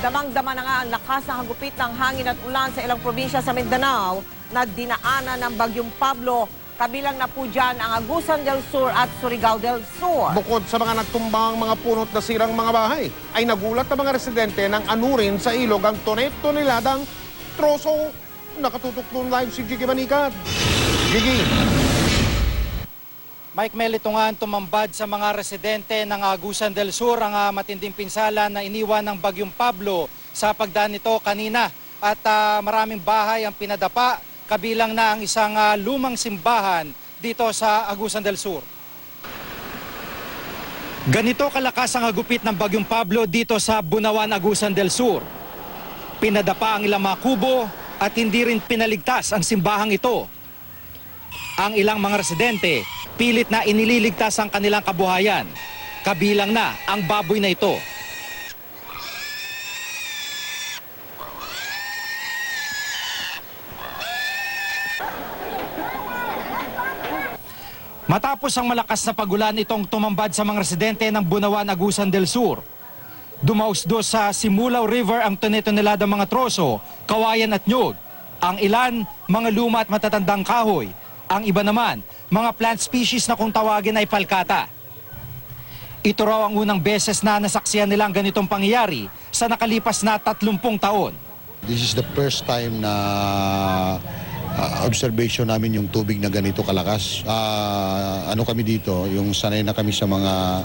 Damang-dama na nga ang lakas ng hagupit ng hangin at ulan sa ilang probinsya sa Mindanao na dinaanan ng Bagyong Pablo. Kabilang na po dyan ang Agusan del Sur at Surigao del Sur. Bukod sa mga nagtumbang mga punot na sirang mga bahay, ay nagulat ang mga residente ng anurin sa ilog ang tonelalang troso. Nakatutok doon live si Gigi Manikat. Gigi. Mike Melitungan, tumambad sa mga residente ng Agusan del Sur ang matinding pinsala na iniwan ng Bagyong Pablo sa pagdaan nito kanina. At maraming bahay ang pinadapa, kabilang na ang isang lumang simbahan dito sa Agusan del Sur. Ganito kalakas ang hagupit ng Bagyong Pablo dito sa Bunawan, Agusan del Sur. Pinadapa ang ilang mga kubo at hindi rin pinaligtas ang simbahang ito. Ang ilang mga residente pilit na inililigtas ang kanilang kabuhayan. Kabilang na ang baboy na ito. Matapos ang malakas na pagulan itong tumambad sa mga residente ng Bunawan, Agusan del Sur. Dumausdos sa Simulaw River ang tonelalang mga troso, kawayan at nyog. Ang ilan, mga luma at matatandang kahoy. Ang iba naman, mga plant species na kung tawagin ay palkata. Ito raw ang unang beses na nasaksihan nilang ganitong pangyayari sa nakalipas na 30 taon. This is the first time na observation namin yung tubig na ganito kalakas. Ano kami dito, yung sanay na kami sa mga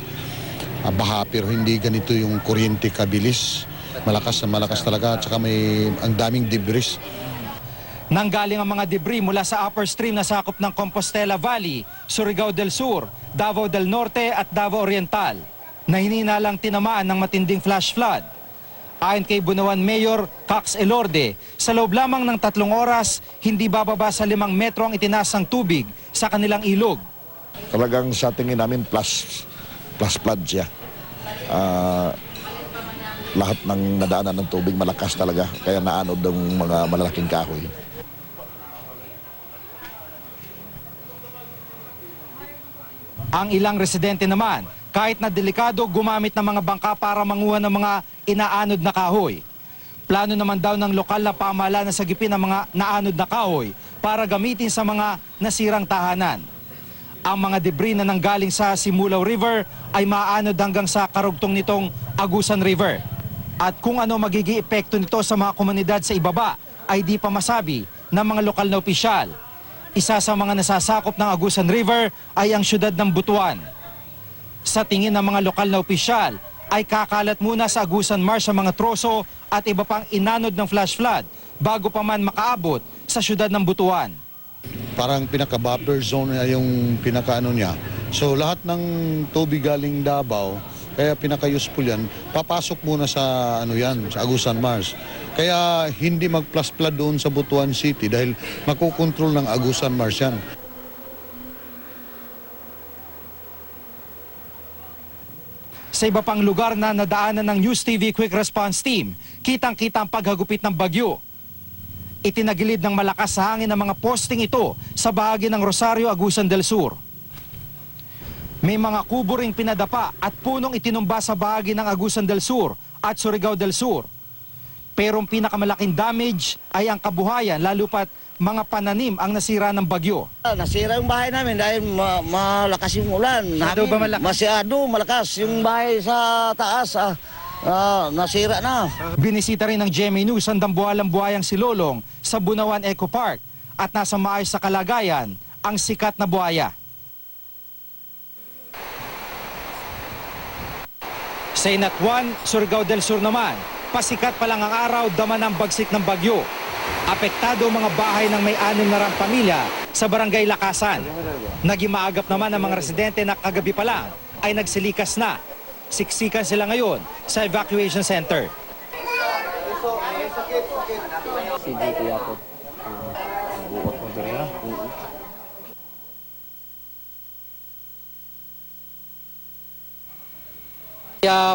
baha pero hindi ganito yung kuryente kabilis. Malakas na malakas talaga at saka may ang daming debris. Nanggaling ang mga debris mula sa upper stream na sakop ng Compostela Valley, Surigao del Sur, Davao del Norte at Davao Oriental na hininalang tinamaan ng matinding flash flood. Ayon kay Bunawan Mayor Cax Elorde, sa loob lamang ng 3 oras, hindi bababa sa 5 metro ang itinaas ng tubig sa kanilang ilog. Talagang sa tingin namin plus flood siya. Lahat ng nadaanan ng tubig malakas talaga, kaya naanod ng mga malalaking kahoy. Ang ilang residente naman, kahit na delikado, gumamit ng mga bangka para manguha ng mga inaanod na kahoy. Plano naman daw ng lokal na pamahalaan na sagipin ang mga naanod na kahoy para gamitin sa mga nasirang tahanan. Ang mga debris na nanggaling sa Simulaw River ay maaanod hanggang sa karugtong nitong Agusan River. At kung ano magiging epekto nito sa mga komunidad sa ibaba ay di pa masabi ng mga lokal na opisyal. Isa sa mga nasasakop ng Agusan River ay ang siyudad ng Butuan. Sa tingin ng mga lokal na opisyal ay kakalat muna sa Agusan Marsh ang mga troso at iba pang inanod ng flash flood bago pa man makaabot sa siyudad ng Butuan. Parang pinaka-buffer zone na yung pinaka-ano niya. So lahat ng tubig galing Davao, kaya pinaka-useful yan, papasok muna sa ano yan, sa Agusan Marsh. Kaya hindi mag-plus flood doon sa Butuan City dahil makukontrol ng Agusan Marsh yan. Sa iba pang lugar na nadaanan ng News TV Quick Response Team, kitang-kita ang paghagupit ng bagyo. Itinagilid ng malakas sa hangin ang mga posting ito sa bahagi ng Rosario, Agusan del Sur. May mga kubo ring pinadapa at punong itinumba sa bahagi ng Agusan del Sur at Surigao del Sur. Pero ang pinakamalaking damage ay ang kabuhayan, lalo pat mga pananim ang nasira ng bagyo. Nasira yung bahay namin dahil malakas yung ulan. Masyado ba malakas? Masyado malakas. Yung bahay sa taas, nasira na. Binisita rin ng GMA News ang dambuhalang-buhayang si Lolong sa Bunawan Eco Park at nasa maayos sa kalagayan ang sikat na buhaya. Sa Inatwan, Surigao del Sur naman, pasikat pa lang ang araw, dama ng bagsik ng bagyo. Apektado ang mga bahay ng may 6 na pamilya sa Barangay Lakasan. Naging maagap naman ang mga residente na kagabi pa lang ay nagsilikas na. Siksikan sila ngayon sa evacuation center.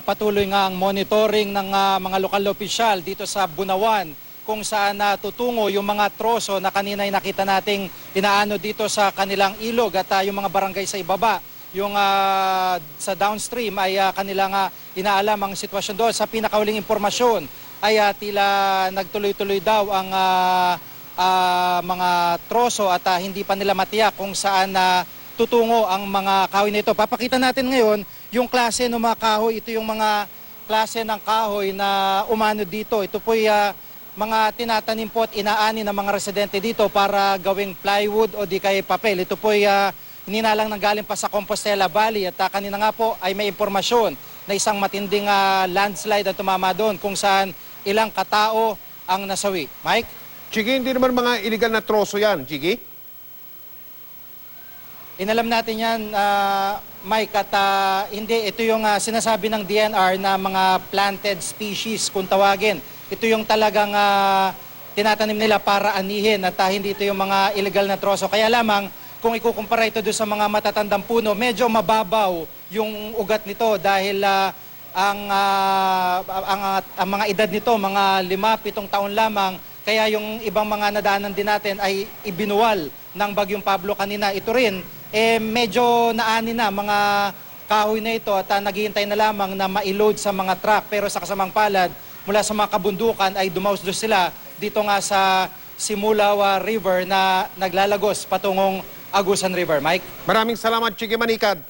Patuloy nga ang monitoring ng mga lokal na opisyal dito sa Bunawan kung saan tutungo yung mga troso na kanina ay nakita nating inaano dito sa kanilang ilog at yung mga barangay sa ibaba. Yung sa downstream ay kanilang inaalam ang sitwasyon doon. Sa pinakahuling impormasyon ay tila nagtuloy-tuloy daw ang mga troso at hindi pa nila matiyak kung saan tutungo ang mga kahoy na ito. Papakita natin ngayon yung klase ng mga kahoy. Ito yung mga klase ng kahoy na umano dito. Ito po mga tinatanim po at inaani ng mga residente dito para gawing plywood o di kaya papel. Ito po hininalang nanggaling pa sa Compostela Valley at kanina nga po ay may impormasyon na isang matinding landslide ang tumama doon kung saan ilang katao ang nasawi. Mike? Jiggy, hindi naman mga illegal na troso yan, Jiggy? Inalam natin yan, Mike, at hindi, ito yung sinasabi ng DNR na mga planted species kung tawagin. Ito yung talagang tinatanim nila para anihin at hindi ito yung mga illegal na troso. Kaya lamang, kung ikukumpara ito doon sa mga matatandang puno, medyo mababaw yung ugat nito dahil ang mga edad nito, mga 5-7 taon lamang. Kaya yung ibang mga nadaanan din natin ay ibinuwal ng Bagyong Pablo kanina. Ito rin, medyo naani na mga kahoy na ito at naghihintay na lamang na ma-load sa mga truck. Pero sa kasamang palad, mula sa mga kabundukan ay dumausdos sila dito nga sa Simulawa River na naglalagos patungong Agusan River. Mike? Maraming salamat, Jiggy Manikad.